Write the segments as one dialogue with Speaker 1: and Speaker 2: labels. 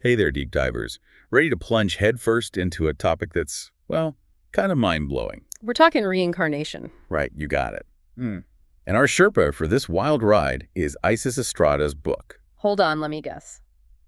Speaker 1: Hey there, deep divers. Ready to plunge headfirst into a topic that's, well, kind of mind-blowing.
Speaker 2: We're talking reincarnation.
Speaker 1: Right, you got it. And our Sherpa for this wild ride is Isis Estrada's book.
Speaker 2: Hold on, let me guess.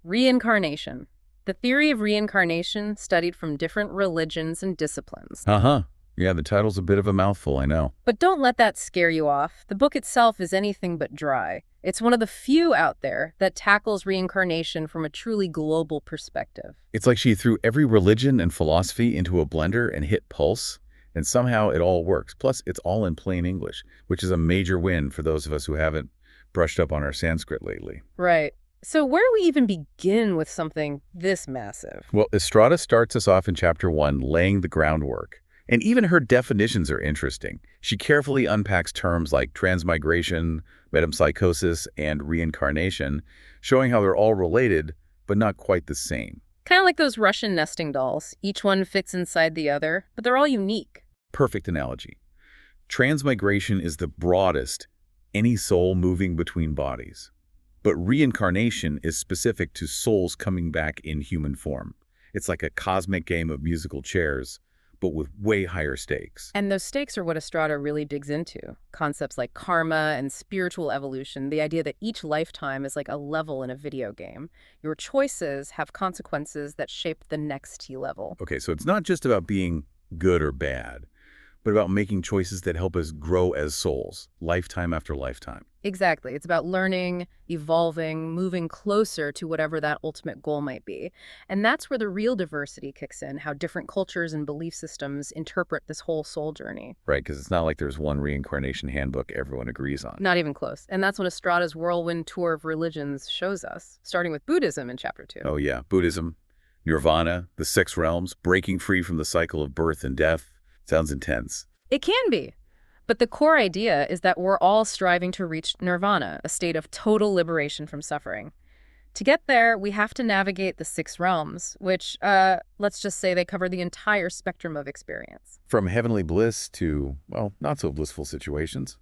Speaker 2: Reincarnation. The theory of reincarnation studied from different religions and disciplines.
Speaker 1: Uh-huh. Yeah, the title's a bit of a mouthful, I know.
Speaker 2: But don't let that scare you off. The book itself is anything but dry. It's one of the few out there that tackles reincarnation from a truly global perspective.
Speaker 1: It's like she threw every religion and philosophy into a blender and hit pulse, and somehow it all works. Plus, it's all in plain English, which is a major win for those of us who haven't brushed up on our Sanskrit lately.
Speaker 2: Right. So where do we even begin with something this massive?
Speaker 1: Well, Estrada starts us off in Chapter 1, laying the groundwork. And even her definitions are interesting. She carefully unpacks terms like transmigration, metempsychosis, and reincarnation, showing how they're all related, but not quite the same.
Speaker 2: Kind of like those Russian nesting dolls. Each one fits inside the other, but they're all unique.
Speaker 1: Perfect analogy. Transmigration is the broadest, any soul moving between bodies. But reincarnation is specific to souls coming back in human form. It's like a cosmic game of musical chairs, but with way higher stakes.
Speaker 2: And those stakes are what Estrada really digs into. Concepts like karma and spiritual evolution, the idea that each lifetime is like a level in a video game. Your choices have consequences that shape the next level.
Speaker 1: Okay, so it's not just about being good or bad, but about making choices that help us grow as souls, lifetime after lifetime.
Speaker 2: Exactly. It's about learning, evolving, moving closer to whatever that ultimate goal might be. And that's where the real diversity kicks in, how different cultures and belief systems interpret this whole soul journey.
Speaker 1: Right, because it's not like there's one reincarnation handbook everyone agrees on.
Speaker 2: Not even close. And that's what Estrada's whirlwind tour of religions shows us, starting with Buddhism in Chapter 2.
Speaker 1: Oh yeah, Buddhism, Nirvana, the six realms, breaking free from the cycle of birth and death. Sounds intense.
Speaker 2: It can be. But the core idea is that we're all striving to reach nirvana, a state of total liberation from suffering. To get there, we have to navigate the six realms, which, let's just say they cover the entire spectrum of experience.
Speaker 1: From heavenly bliss to, well, not so blissful situations.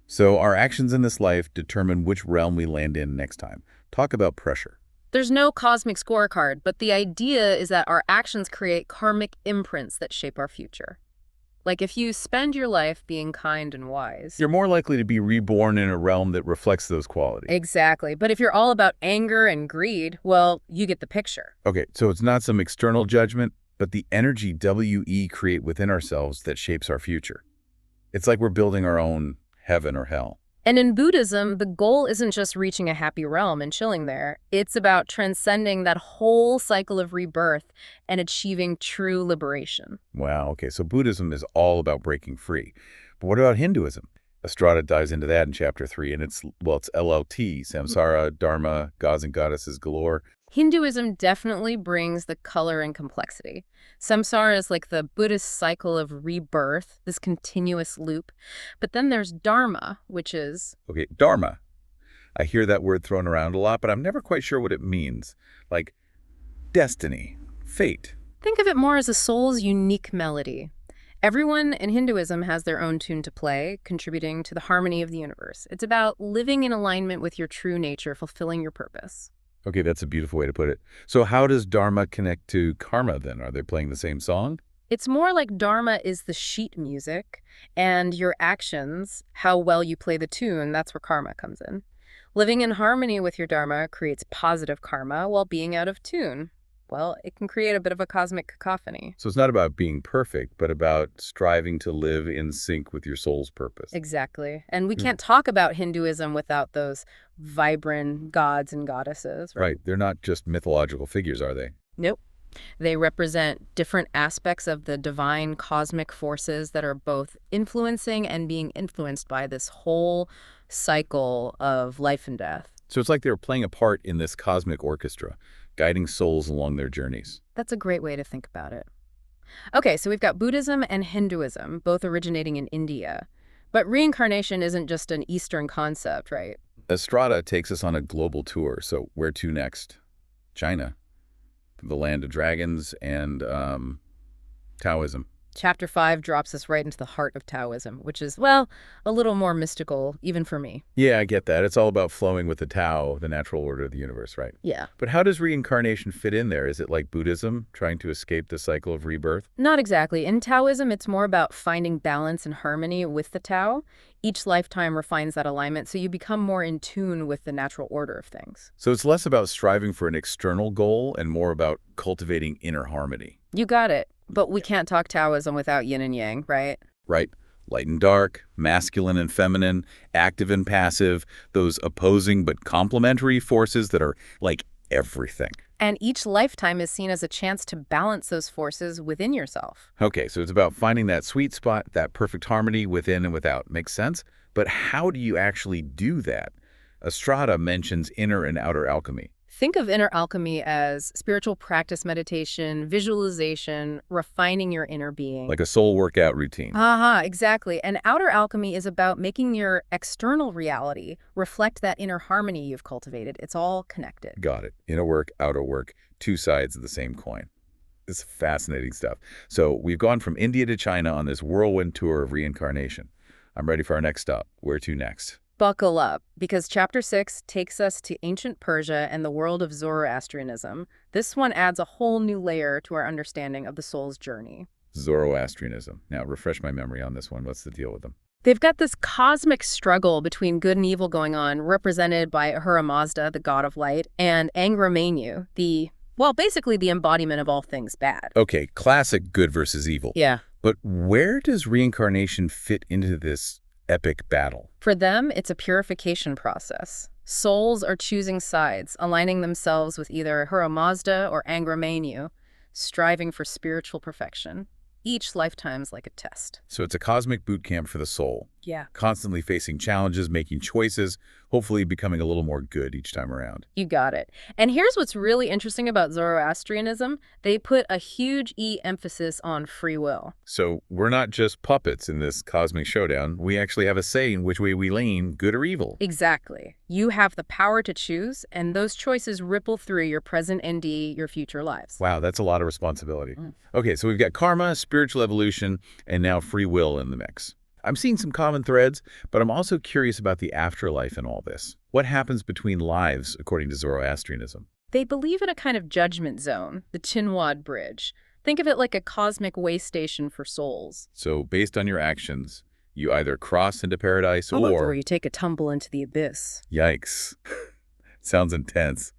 Speaker 1: So our actions in this life determine which realm we land in next time. Talk about pressure.
Speaker 2: There's no cosmic scorecard, but the idea is that our actions create karmic imprints that shape our future. Like if you spend your life being kind and wise,
Speaker 1: You're more likely to be reborn in a realm that reflects those qualities.
Speaker 2: Exactly. But if you're all about anger and greed, well, you get the picture.
Speaker 1: Okay, so it's not some external judgment, but the energy we create within ourselves that shapes our future. It's like we're building our own heaven or hell.
Speaker 2: And in Buddhism, the goal isn't just reaching a happy realm and chilling there. It's about transcending that whole cycle of rebirth and achieving true liberation.
Speaker 1: Wow, okay, so Buddhism is all about breaking free. But what about Hinduism? Estrada dives into that in Chapter 3, and it's LLT, samsara, dharma, gods and goddesses galore.
Speaker 2: Hinduism definitely brings the color and complexity. Samsara is like the Buddhist cycle of rebirth, this continuous loop. But then there's dharma, which is...
Speaker 1: Okay, dharma. I hear that word thrown around a lot, but I'm never quite sure what it means. Like destiny, fate.
Speaker 2: Think of it more as a soul's unique melody. Everyone in Hinduism has their own tune to play, contributing to the harmony of the universe. It's about living in alignment with your true nature, fulfilling your purpose.
Speaker 1: Okay, that's a beautiful way to put it. So how does dharma connect to karma then? Are they playing the same song?
Speaker 2: It's more like dharma is the sheet music, and your actions, how well you play the tune, that's where karma comes in. Living in harmony with your dharma creates positive karma, while being out of tune, well, it can create a bit of a cosmic cacophony.
Speaker 1: So it's not about being perfect, but about striving to live in sync with your soul's purpose.
Speaker 2: Exactly. And we can't talk about Hinduism without those vibrant gods and goddesses.
Speaker 1: Right. They're not just mythological figures, are they?
Speaker 2: Nope. They represent different aspects of the divine cosmic forces that are both influencing and being influenced by this whole cycle of life and death.
Speaker 1: So it's like they're playing a part in this cosmic orchestra, guiding souls along their journeys.
Speaker 2: That's a great way to think about it. Okay, so we've got Buddhism and Hinduism, both originating in India. But reincarnation isn't just an Eastern concept, right?
Speaker 1: Estrada takes us on a global tour, so where to next? China, the land of dragons, and Taoism.
Speaker 2: Chapter 5 drops us right into the heart of Taoism, which is, well, a little more mystical, even for me.
Speaker 1: Yeah, I get that. It's all about flowing with the Tao, the natural order of the universe, right?
Speaker 2: Yeah.
Speaker 1: But how does reincarnation fit in there? Is it like Buddhism, trying to escape the cycle of rebirth?
Speaker 2: Not exactly. In Taoism, it's more about finding balance and harmony with the Tao. Each lifetime refines that alignment, so you become more in tune with the natural order of things.
Speaker 1: So it's less about striving for an external goal and more about cultivating inner harmony.
Speaker 2: You got it. But we can't talk Taoism without yin and yang, right?
Speaker 1: Right? Light and dark, masculine and feminine, active and passive, those opposing but complementary forces that are like everything.
Speaker 2: And each lifetime is seen as a chance to balance those forces within yourself.
Speaker 1: Okay, so it's about finding that sweet spot, that perfect harmony within and without. Makes sense? But how do you actually do that? Estrada mentions inner and outer alchemy.
Speaker 2: Think of inner alchemy as spiritual practice, meditation, visualization, refining your inner being.
Speaker 1: Like a soul workout routine.
Speaker 2: Exactly. And outer alchemy is about making your external reality reflect that inner harmony you've cultivated. It's all connected.
Speaker 1: Got it. Inner work, outer work, two sides of the same coin. This is fascinating stuff. So we've gone from India to China on this whirlwind tour of reincarnation. I'm ready for our next stop. Where to next?
Speaker 2: Buckle up, because Chapter 6 takes us to ancient Persia and the world of Zoroastrianism. This one adds a whole new layer to our understanding of the soul's journey.
Speaker 1: Zoroastrianism. Now, refresh my memory on this one. What's the deal with them?
Speaker 2: They've got this cosmic struggle between good and evil going on, represented by Ahura Mazda, the god of light, and Angra Mainyu, basically the embodiment of all things bad.
Speaker 1: Okay, classic good versus evil.
Speaker 2: Yeah.
Speaker 1: But where does reincarnation fit into this epic battle?
Speaker 2: For them, it's a purification process. Souls are choosing sides, aligning themselves with either Ahura Mazda or Angra Mainyu, striving for spiritual perfection. Each lifetime's like a test.
Speaker 1: So it's a cosmic boot camp for the soul.
Speaker 2: Yeah.
Speaker 1: Constantly facing challenges, making choices, hopefully becoming a little more good each time around.
Speaker 2: You got it. And here's what's really interesting about Zoroastrianism. They put a huge emphasis on free will.
Speaker 1: So we're not just puppets in this cosmic showdown. We actually have a say in which way we lean, good or evil.
Speaker 2: Exactly. You have the power to choose, and those choices ripple through your present and your future lives.
Speaker 1: Wow, that's a lot of responsibility. Okay, so we've got karma, spiritual evolution, and now free will in the mix. I'm seeing some common threads, but I'm also curious about the afterlife in all this. What happens between lives, according to Zoroastrianism?
Speaker 2: They believe in a kind of judgment zone, the Chinwad Bridge. Think of it like a cosmic way station for souls.
Speaker 1: So based on your actions, you either cross into paradise
Speaker 2: Or you take a tumble into the abyss.
Speaker 1: Yikes. Sounds intense.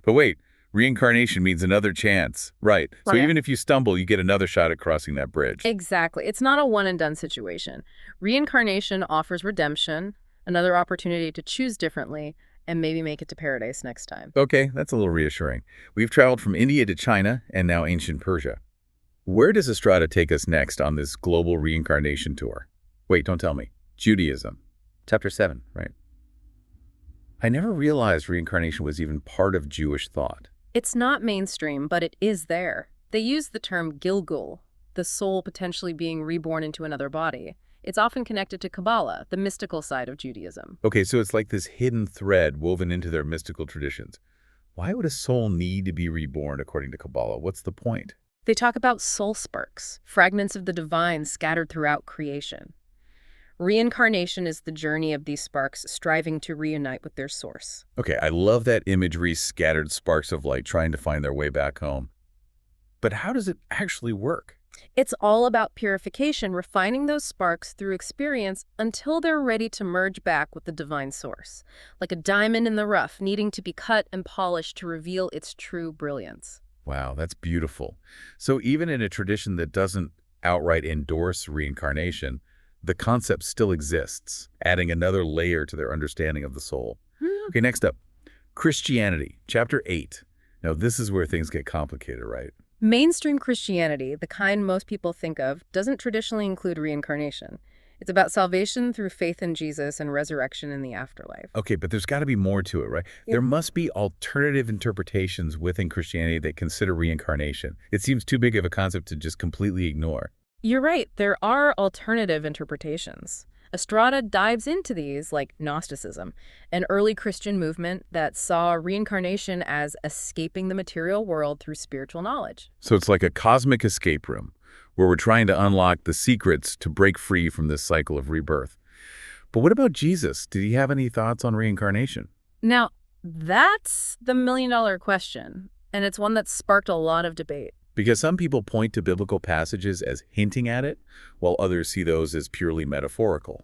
Speaker 1: But wait, reincarnation means another chance. Right. So even if you stumble, you get another shot at crossing that bridge.
Speaker 2: Exactly. It's not a one-and-done situation. Reincarnation offers redemption, another opportunity to choose differently, and maybe make it to paradise next time.
Speaker 1: Okay, that's a little reassuring. We've traveled from India to China and now ancient Persia. Where does Estrada take us next on this global reincarnation tour? Wait, don't tell me. Judaism. Chapter 7, right? I never realized reincarnation was even part of Jewish thought.
Speaker 2: It's not mainstream, but it is there. They use the term Gilgul, the soul potentially being reborn into another body. It's often connected to Kabbalah, the mystical side of Judaism.
Speaker 1: Okay, so it's like this hidden thread woven into their mystical traditions. Why would a soul need to be reborn according to Kabbalah? What's the point?
Speaker 2: They talk about soul sparks, fragments of the divine scattered throughout creation. Reincarnation is the journey of these sparks striving to reunite with their source.
Speaker 1: Okay, I love that imagery, scattered sparks of light trying to find their way back home. But how does it actually work?
Speaker 2: It's all about purification, refining those sparks through experience until they're ready to merge back with the divine source, like a diamond in the rough needing to be cut and polished to reveal its true brilliance.
Speaker 1: Wow, that's beautiful. So even in a tradition that doesn't outright endorse reincarnation, the concept still exists, adding another layer to their understanding of the soul. Okay, next up, Christianity, Chapter 8. Now, this is where things get complicated, right?
Speaker 2: Mainstream Christianity, the kind most people think of, doesn't traditionally include reincarnation. It's about salvation through faith in Jesus and resurrection in the afterlife.
Speaker 1: Okay, but there's got to be more to it, right?
Speaker 2: Yeah.
Speaker 1: There must be alternative interpretations within Christianity that consider reincarnation. It seems too big of a concept to just completely ignore.
Speaker 2: You're right, there are alternative interpretations. Estrada dives into these, like Gnosticism, an early Christian movement that saw reincarnation as escaping the material world through spiritual knowledge.
Speaker 1: So it's like a cosmic escape room, where we're trying to unlock the secrets to break free from this cycle of rebirth. But what about Jesus? Did he have any thoughts on reincarnation?
Speaker 2: Now, that's the million-dollar question, and it's one that's sparked a lot of debate.
Speaker 1: Because some people point to biblical passages as hinting at it, while others see those as purely metaphorical.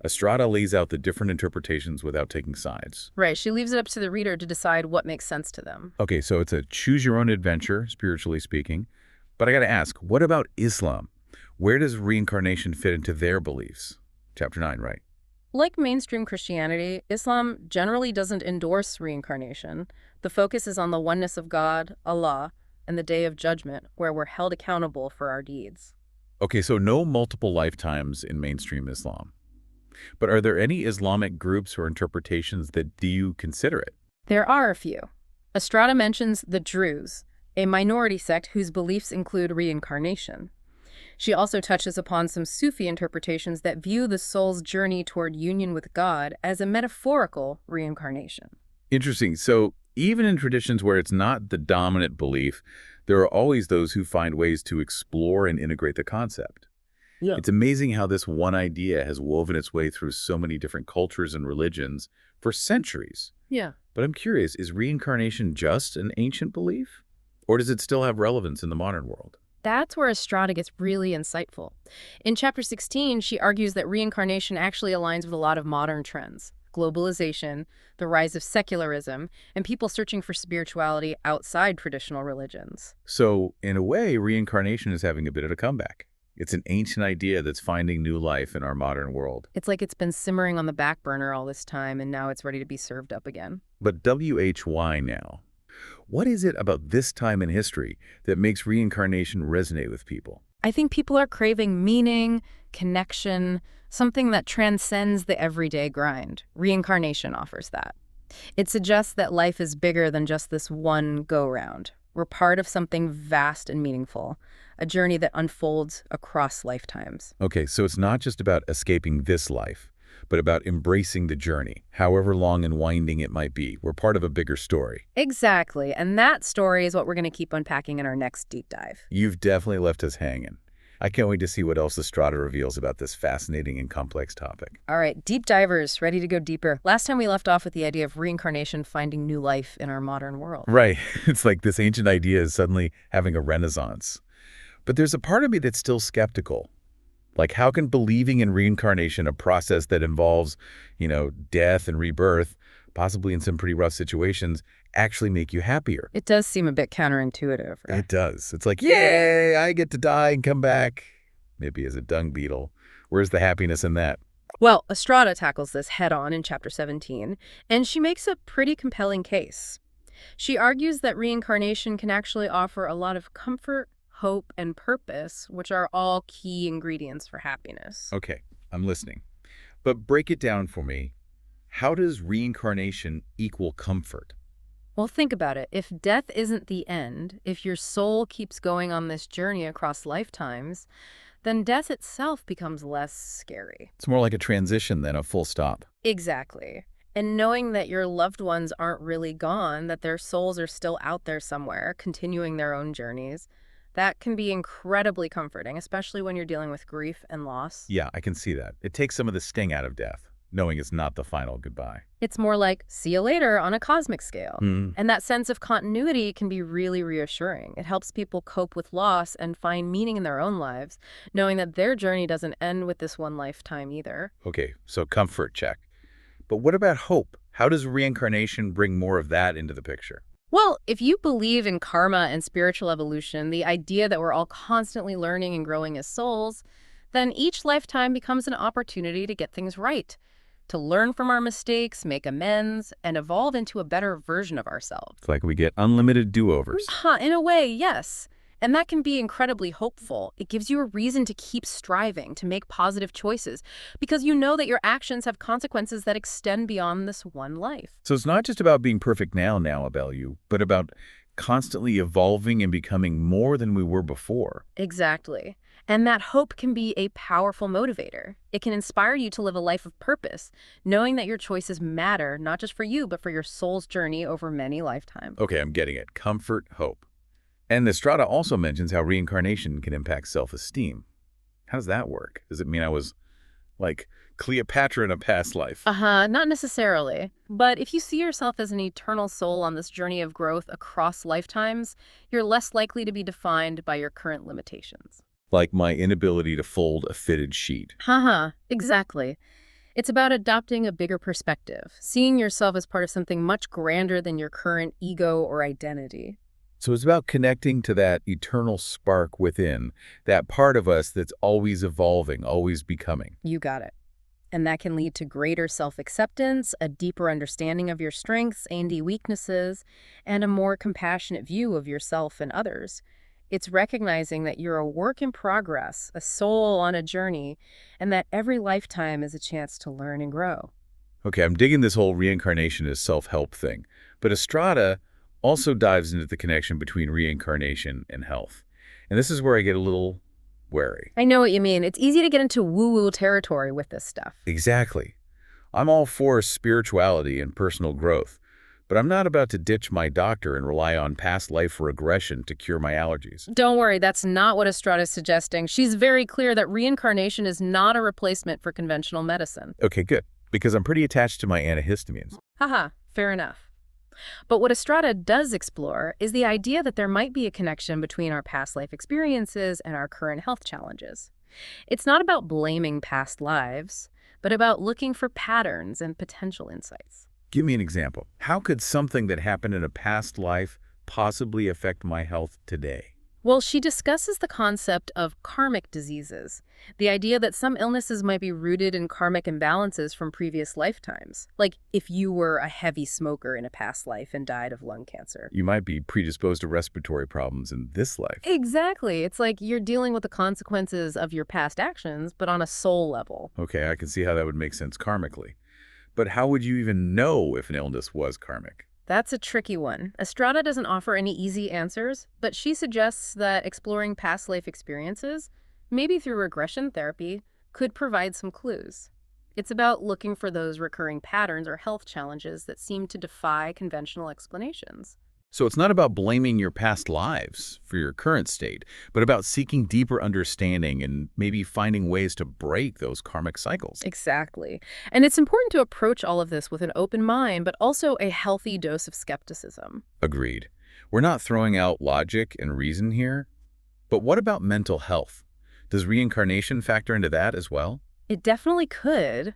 Speaker 1: Estrada lays out the different interpretations without taking sides.
Speaker 2: Right, she leaves it up to the reader to decide what makes sense to them.
Speaker 1: Okay, so it's a choose-your-own-adventure, spiritually speaking. But I gotta ask, what about Islam? Where does reincarnation fit into their beliefs? Chapter 9, right?
Speaker 2: Like mainstream Christianity, Islam generally doesn't endorse reincarnation. The focus is on the oneness of God, Allah, and the Day of Judgment, where we're held accountable for our deeds.
Speaker 1: Okay, so no multiple lifetimes in mainstream Islam. But are there any Islamic groups or interpretations that do consider it?
Speaker 2: There are a few. Estrada mentions the Druze, a minority sect whose beliefs include reincarnation. She also touches upon some Sufi interpretations that view the soul's journey toward union with God as a metaphorical reincarnation.
Speaker 1: Interesting. So even in traditions where it's not the dominant belief, there are always those who find ways to explore and integrate the concept.
Speaker 2: Yeah.
Speaker 1: It's amazing how this one idea has woven its way through so many different cultures and religions for centuries.
Speaker 2: Yeah.
Speaker 1: But I'm curious, is reincarnation just an ancient belief? Or does it still have relevance in the modern world?
Speaker 2: That's where Estrada gets really insightful. In Chapter 16, she argues that reincarnation actually aligns with a lot of modern trends. Globalization, the rise of secularism, and people searching for spirituality outside traditional religions.
Speaker 1: So, in a way, reincarnation is having a bit of a comeback. It's an ancient idea that's finding new life in our modern world.
Speaker 2: It's like it's been simmering on the back burner all this time, and now it's ready to be served up again.
Speaker 1: But WHY now? What is it about this time in history that makes reincarnation resonate with people?
Speaker 2: I think people are craving meaning, connection, something that transcends the everyday grind. Reincarnation offers that. It suggests that life is bigger than just this one go-round. We're part of something vast and meaningful, a journey that unfolds across lifetimes.
Speaker 1: Okay, so it's not just about escaping this life, but about embracing the journey, however long and winding it might be. We're part of a bigger story.
Speaker 2: Exactly, and that story is what we're going to keep unpacking in our next deep dive.
Speaker 1: You've definitely left us hanging. I can't wait to see what else Estrada reveals about this fascinating and complex topic.
Speaker 2: All right, deep divers, ready to go deeper. Last time we left off with the idea of reincarnation finding new life in our modern world.
Speaker 1: Right. It's like this ancient idea is suddenly having a renaissance. But there's a part of me that's still skeptical. Like, how can believing in reincarnation, a process that involves, death and rebirth, possibly in some pretty rough situations, actually make you happier?
Speaker 2: It does seem a bit counterintuitive, right?
Speaker 1: It does. It's like, yay, I get to die and come back, maybe as a dung beetle. Where's the happiness in that?
Speaker 2: Well, Estrada tackles this head-on in Chapter 17, and she makes a pretty compelling case. She argues that reincarnation can actually offer a lot of comfort, hope, and purpose, which are all key ingredients for happiness.
Speaker 1: Okay, I'm listening. But break it down for me. How does reincarnation equal comfort?
Speaker 2: Well, think about it. If death isn't the end, if your soul keeps going on this journey across lifetimes, then death itself becomes less scary.
Speaker 1: It's more like a transition than a full stop.
Speaker 2: Exactly. And knowing that your loved ones aren't really gone, that their souls are still out there somewhere, continuing their own journeys, that can be incredibly comforting, especially when you're dealing with grief and loss.
Speaker 1: Yeah, I can see that. It takes some of the sting out of death, knowing it's not the final goodbye.
Speaker 2: It's more like, see you later on a cosmic scale.
Speaker 1: Mm.
Speaker 2: And that sense of continuity can be really reassuring. It helps people cope with loss and find meaning in their own lives, knowing that their journey doesn't end with this one lifetime either.
Speaker 1: Okay, so comfort check. But what about hope? How does reincarnation bring more of that into the picture?
Speaker 2: Well, if you believe in karma and spiritual evolution, the idea that we're all constantly learning and growing as souls, then each lifetime becomes an opportunity to get things right, to learn from our mistakes, make amends, and evolve into a better version of ourselves.
Speaker 1: It's like we get unlimited do-overs.
Speaker 2: In a way, yes. And that can be incredibly hopeful. It gives you a reason to keep striving, to make positive choices, because you know that your actions have consequences that extend beyond this one life.
Speaker 1: So it's not just about being perfect now, Abelu, but about constantly evolving and becoming more than we were before.
Speaker 2: Exactly. And that hope can be a powerful motivator. It can inspire you to live a life of purpose, knowing that your choices matter, not just for you, but for your soul's journey over many lifetimes.
Speaker 1: Okay, I'm getting it. Comfort, hope. And Estrada also mentions how reincarnation can impact self-esteem. How does that work? Does it mean I was, like, Cleopatra in a past life?
Speaker 2: Not necessarily. But if you see yourself as an eternal soul on this journey of growth across lifetimes, you're less likely to be defined by your current limitations.
Speaker 1: Like my inability to fold a fitted sheet.
Speaker 2: Exactly. It's about adopting a bigger perspective, seeing yourself as part of something much grander than your current ego or identity.
Speaker 1: So it's about connecting to that eternal spark within, that part of us that's always evolving, always becoming.
Speaker 2: You got it. And that can lead to greater self-acceptance, a deeper understanding of your strengths and weaknesses, and a more compassionate view of yourself and others. It's recognizing that you're a work in progress, a soul on a journey, and that every lifetime is a chance to learn and grow.
Speaker 1: Okay, I'm digging this whole reincarnation as self-help thing. But Estrada also dives into the connection between reincarnation and health. And this is where I get a little wary.
Speaker 2: I know what you mean. It's easy to get into woo-woo territory with this stuff.
Speaker 1: Exactly. I'm all for spirituality and personal growth, but I'm not about to ditch my doctor and rely on past life regression to cure my allergies.
Speaker 2: Don't worry, that's not what Estrada's suggesting. She's very clear that reincarnation is not a replacement for conventional medicine.
Speaker 1: Okay, good, because I'm pretty attached to my antihistamines.
Speaker 2: Fair enough. But what Estrada does explore is the idea that there might be a connection between our past life experiences and our current health challenges. It's not about blaming past lives, but about looking for patterns and potential insights.
Speaker 1: Give me an example. How could something that happened in a past life possibly affect my health today?
Speaker 2: Well, she discusses the concept of karmic diseases, the idea that some illnesses might be rooted in karmic imbalances from previous lifetimes. Like if you were a heavy smoker in a past life and died of lung cancer.
Speaker 1: You might be predisposed to respiratory problems in this life.
Speaker 2: Exactly. It's like you're dealing with the consequences of your past actions, but on a soul level.
Speaker 1: Okay, I can see how that would make sense karmically. But how would you even know if an illness was karmic?
Speaker 2: That's a tricky one. Estrada doesn't offer any easy answers, but she suggests that exploring past life experiences, maybe through regression therapy, could provide some clues. It's about looking for those recurring patterns or health challenges that seem to defy conventional explanations.
Speaker 1: So it's not about blaming your past lives for your current state, but about seeking deeper understanding and maybe finding ways to break those karmic cycles.
Speaker 2: Exactly. And it's important to approach all of this with an open mind, but also a healthy dose of skepticism.
Speaker 1: Agreed. We're not throwing out logic and reason here, but what about mental health? Does reincarnation factor into that as well?
Speaker 2: It definitely could.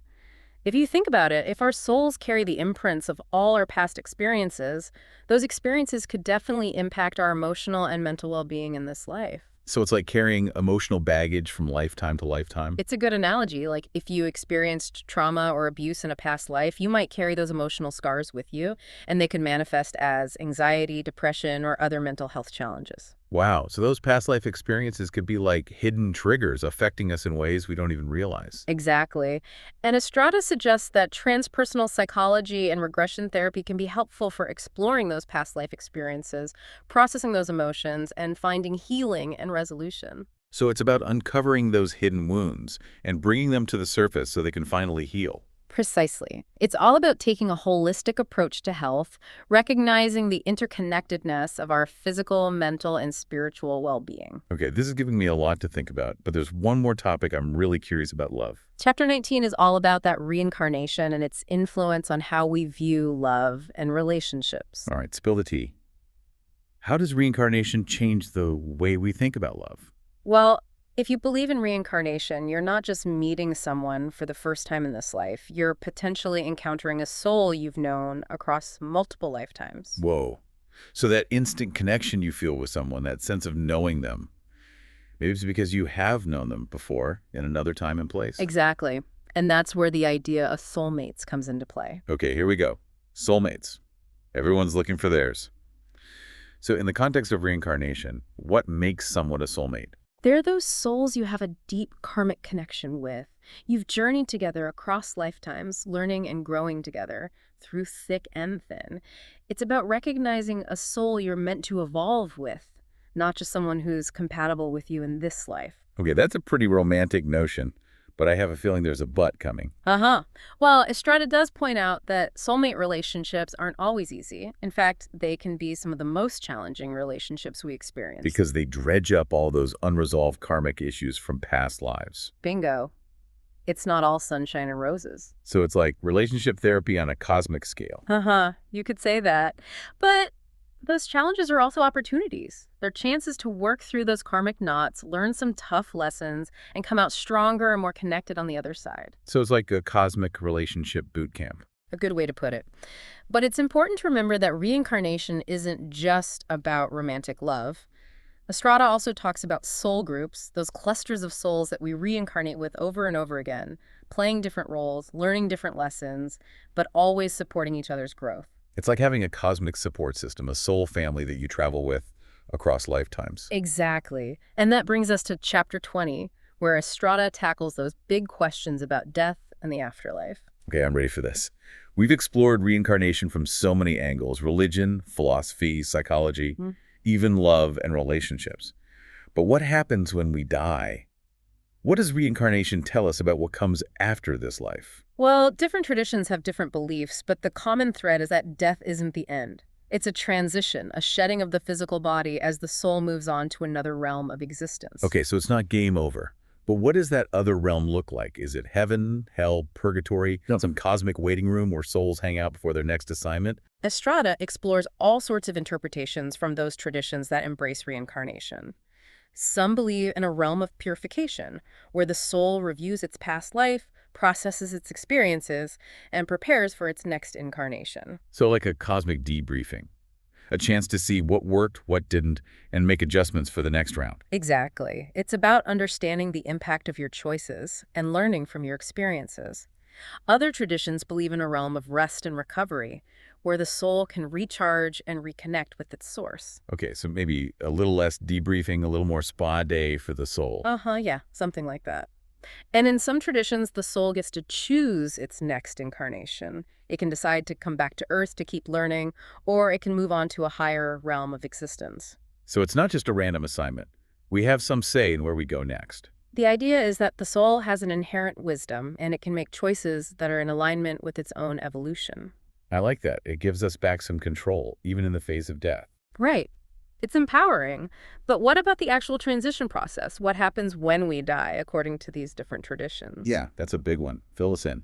Speaker 2: If you think about it, if our souls carry the imprints of all our past experiences, those experiences could definitely impact our emotional and mental well-being in this life.
Speaker 1: So it's like carrying emotional baggage from lifetime to lifetime?
Speaker 2: It's a good analogy. Like if you experienced trauma or abuse in a past life, you might carry those emotional scars with you, and they could manifest as anxiety, depression, or other mental health challenges.
Speaker 1: Wow, so those past life experiences could be like hidden triggers affecting us in ways we don't even realize.
Speaker 2: Exactly. And Estrada suggests that transpersonal psychology and regression therapy can be helpful for exploring those past life experiences, processing those emotions, and finding healing and resolution.
Speaker 1: So it's about uncovering those hidden wounds and bringing them to the surface so they can finally heal.
Speaker 2: Precisely. It's all about taking a holistic approach to health, recognizing the interconnectedness of our physical, mental, and spiritual well-being.
Speaker 1: Okay, this is giving me a lot to think about, but there's one more topic I'm really curious about: love.
Speaker 2: Chapter 19 is all about that reincarnation and its influence on how we view love and relationships.
Speaker 1: All right, spill the tea. How does reincarnation change the way we think about love?
Speaker 2: Well, if you believe in reincarnation, you're not just meeting someone for the first time in this life. You're potentially encountering a soul you've known across multiple lifetimes.
Speaker 1: Whoa. So that instant connection you feel with someone, that sense of knowing them, maybe it's because you have known them before in another time and place.
Speaker 2: Exactly. And that's where the idea of soulmates comes into play.
Speaker 1: Okay, here we go. Soulmates. Everyone's looking for theirs. So in the context of reincarnation, what makes someone a soulmate?
Speaker 2: They're those souls you have a deep karmic connection with. You've journeyed together across lifetimes, learning and growing together through thick and thin. It's about recognizing a soul you're meant to evolve with, not just someone who's compatible with you in this life.
Speaker 1: Okay, that's a pretty romantic notion. but I have a feeling there's a but coming.
Speaker 2: Uh-huh. Well, Estrada does point out that soulmate relationships aren't always easy. In fact, they can be some of the most challenging relationships we experience.
Speaker 1: Because they dredge up all those unresolved karmic issues from past lives.
Speaker 2: Bingo. It's not all sunshine and roses.
Speaker 1: So it's like relationship therapy on a cosmic scale.
Speaker 2: Uh-huh. You could say that. But those challenges are also opportunities. They're chances to work through those karmic knots, learn some tough lessons, and come out stronger and more connected on the other side.
Speaker 1: So it's like a cosmic relationship boot camp.
Speaker 2: A good way to put it. But it's important to remember that reincarnation isn't just about romantic love. Estrada also talks about soul groups, those clusters of souls that we reincarnate with over and over again, playing different roles, learning different lessons, but always supporting each other's growth.
Speaker 1: It's like having a cosmic support system, a soul family that you travel with across lifetimes.
Speaker 2: Exactly. And that brings us to chapter 20, where Estrada tackles those big questions about death and the afterlife.
Speaker 1: Okay, I'm ready for this. We've explored reincarnation from so many angles: religion, philosophy, psychology, even love and relationships. But what happens when we die? What does reincarnation tell us about what comes after this life?
Speaker 2: Well, different traditions have different beliefs, but the common thread is that death isn't the end. It's a transition, a shedding of the physical body as the soul moves on to another realm of existence.
Speaker 1: Okay, so it's not game over. But what does that other realm look like? Is it heaven, hell, purgatory, some cosmic waiting room where souls hang out before their next assignment?
Speaker 2: Estrada explores all sorts of interpretations from those traditions that embrace reincarnation. Some believe in a realm of purification, where the soul reviews its past life, processes its experiences, and prepares for its next incarnation.
Speaker 1: So like a cosmic debriefing. A chance to see what worked, what didn't, and make adjustments for the next round.
Speaker 2: Exactly. It's about understanding the impact of your choices and learning from your experiences. Other traditions believe in a realm of rest and recovery, where the soul can recharge and reconnect with its source.
Speaker 1: Okay, so maybe a little less debriefing, a little more spa day for the soul.
Speaker 2: Yeah, something like that. And in some traditions, the soul gets to choose its next incarnation. It can decide to come back to Earth to keep learning, or it can move on to a higher realm of existence.
Speaker 1: So it's not just a random assignment. We have some say in where we go next.
Speaker 2: The idea is that the soul has an inherent wisdom, and it can make choices that are in alignment with its own evolution.
Speaker 1: I like that. It gives us back some control, even in the face of death.
Speaker 2: Right. It's empowering. But what about the actual transition process? What happens when we die, according to these different traditions?
Speaker 1: Yeah, that's a big one. Fill us in.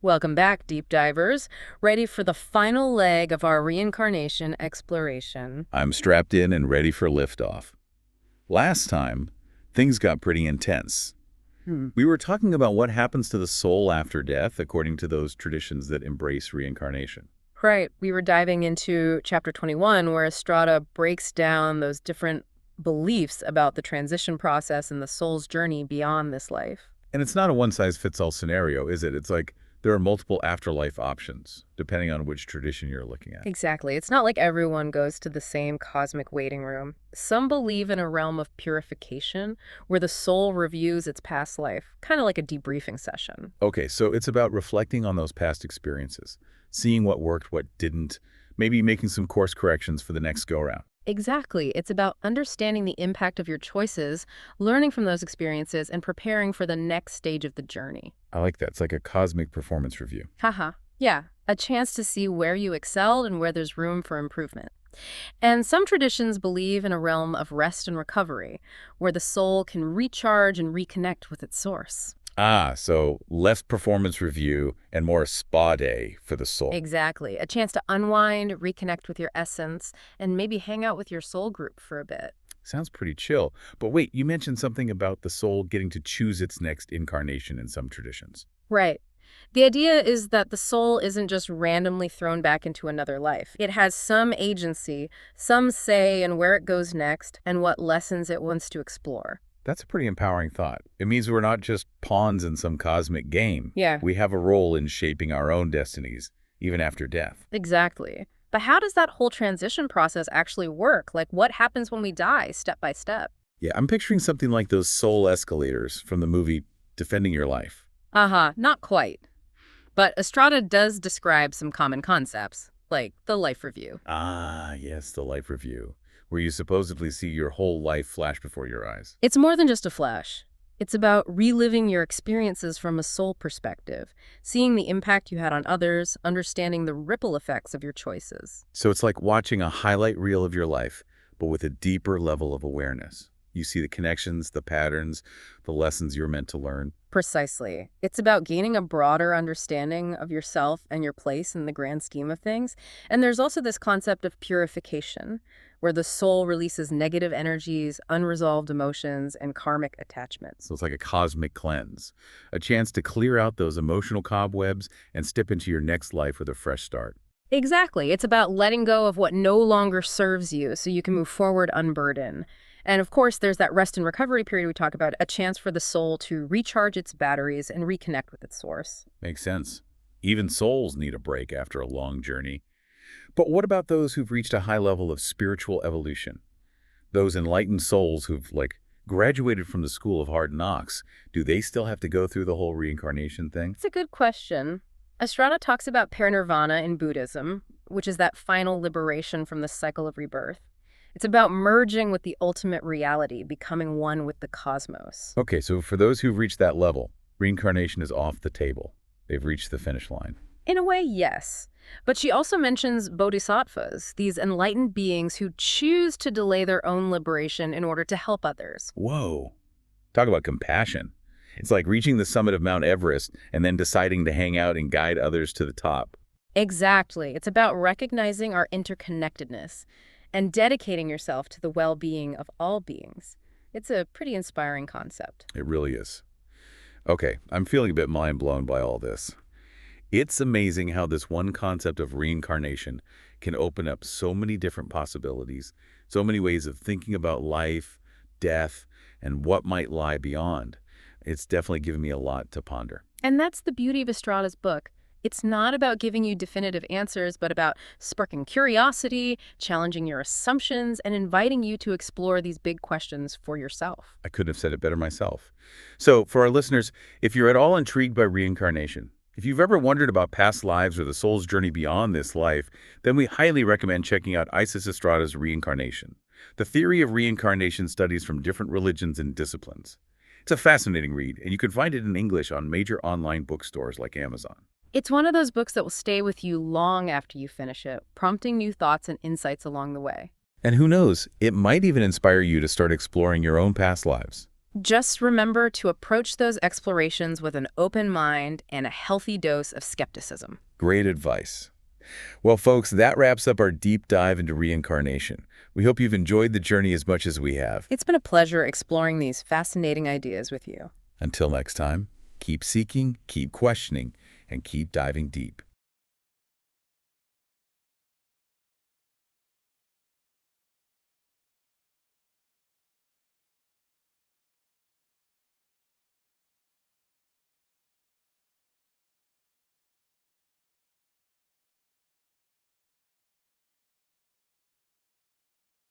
Speaker 2: Welcome back, deep divers. Ready for the final leg of our reincarnation exploration.
Speaker 1: I'm strapped in and ready for liftoff. Last time, things got pretty intense. We were talking about what happens to the soul after death, according to those traditions that embrace reincarnation.
Speaker 2: Right. We were diving into chapter 21, where Estrada breaks down those different beliefs about the transition process and the soul's journey beyond this life.
Speaker 1: And it's not a one-size-fits-all scenario, is it? It's like there are multiple afterlife options, depending on which tradition you're looking at.
Speaker 2: Exactly. It's not like everyone goes to the same cosmic waiting room. Some believe in a realm of purification, where the soul reviews its past life, kind of like a debriefing session.
Speaker 1: Okay, so it's about reflecting on those past experiences, seeing what worked, what didn't, maybe making some course corrections for the next go-around.
Speaker 2: Exactly. It's about understanding the impact of your choices, learning from those experiences, and preparing for the next stage of the journey.
Speaker 1: I like that. It's like a cosmic performance review.
Speaker 2: Haha. Yeah, a chance to see where you excelled and where there's room for improvement. And some traditions believe in a realm of rest and recovery, where the soul can recharge and reconnect with its source.
Speaker 1: So less performance review and more spa day for the soul.
Speaker 2: Exactly. A chance to unwind, reconnect with your essence, and maybe hang out with your soul group for a bit.
Speaker 1: Sounds pretty chill. But wait, you mentioned something about the soul getting to choose its next incarnation in some traditions.
Speaker 2: Right. The idea is that the soul isn't just randomly thrown back into another life. It has some agency, some say in where it goes next, and what lessons it wants to explore.
Speaker 1: That's a pretty empowering thought. It means we're not just pawns in some cosmic game.
Speaker 2: Yeah.
Speaker 1: We have a role in shaping our own destinies, even after death.
Speaker 2: Exactly. But how does that whole transition process actually work? Like, what happens when we die, step by step?
Speaker 1: Yeah, I'm picturing something like those soul escalators from the movie Defending Your Life.
Speaker 2: Not quite. But Estrada does describe some common concepts, like the life review.
Speaker 1: Yes, the life review, where you supposedly see your whole life flash before your eyes.
Speaker 2: It's more than just a flash. It's about reliving your experiences from a soul perspective, seeing the impact you had on others, understanding the ripple effects of your choices.
Speaker 1: So it's like watching a highlight reel of your life, but with a deeper level of awareness. You see the connections, the patterns, the lessons you're meant to learn.
Speaker 2: Precisely. It's about gaining a broader understanding of yourself and your place in the grand scheme of things. And there's also this concept of purification, where the soul releases negative energies, unresolved emotions, and karmic attachments.
Speaker 1: So it's like a cosmic cleanse, a chance to clear out those emotional cobwebs and step into your next life with a fresh start.
Speaker 2: Exactly. It's about letting go of what no longer serves you so you can move forward unburdened. And of course, there's that rest and recovery period we talk about, a chance for the soul to recharge its batteries and reconnect with its source.
Speaker 1: Makes sense. Even souls need a break after a long journey. But what about those who've reached a high level of spiritual evolution? Those enlightened souls who've, graduated from the school of hard knocks, do they still have to go through the whole reincarnation thing?
Speaker 2: It's a good question. Estrada talks about parinirvana in Buddhism, which is that final liberation from the cycle of rebirth. It's about merging with the ultimate reality, becoming one with the cosmos.
Speaker 1: Okay, so for those who've reached that level, reincarnation is off the table. They've reached the finish line.
Speaker 2: In a way, yes. But she also mentions bodhisattvas, these enlightened beings who choose to delay their own liberation in order to help others.
Speaker 1: Whoa. Talk about compassion. It's like reaching the summit of Mount Everest and then deciding to hang out and guide others to the top.
Speaker 2: Exactly. It's about recognizing our interconnectedness and dedicating yourself to the well-being of all beings. It's a pretty inspiring concept.
Speaker 1: It really is. Okay, I'm feeling a bit mind-blown by all this. It's amazing how this one concept of reincarnation can open up so many different possibilities, so many ways of thinking about life, death, and what might lie beyond. It's definitely given me a lot to ponder.
Speaker 2: And that's the beauty of Estrada's book. It's not about giving you definitive answers, but about sparking curiosity, challenging your assumptions, and inviting you to explore these big questions for yourself.
Speaker 1: I couldn't have said it better myself. So, for our listeners, if you're at all intrigued by reincarnation, if you've ever wondered about past lives or the soul's journey beyond this life, then we highly recommend checking out Isis Estrada's Reincarnation, the theory of reincarnation studies from different religions and disciplines. It's a fascinating read, and you can find it in English on major online bookstores like Amazon.
Speaker 2: It's one of those books that will stay with you long after you finish it, prompting new thoughts and insights along the way.
Speaker 1: And who knows, it might even inspire you to start exploring your own past lives.
Speaker 2: Just remember to approach those explorations with an open mind and a healthy dose of skepticism.
Speaker 1: Great advice. Well, folks, that wraps up our deep dive into reincarnation. We hope you've enjoyed the journey as much as we have.
Speaker 2: It's been a pleasure exploring these fascinating ideas with you.
Speaker 1: Until next time, keep seeking, keep questioning, and keep diving deep.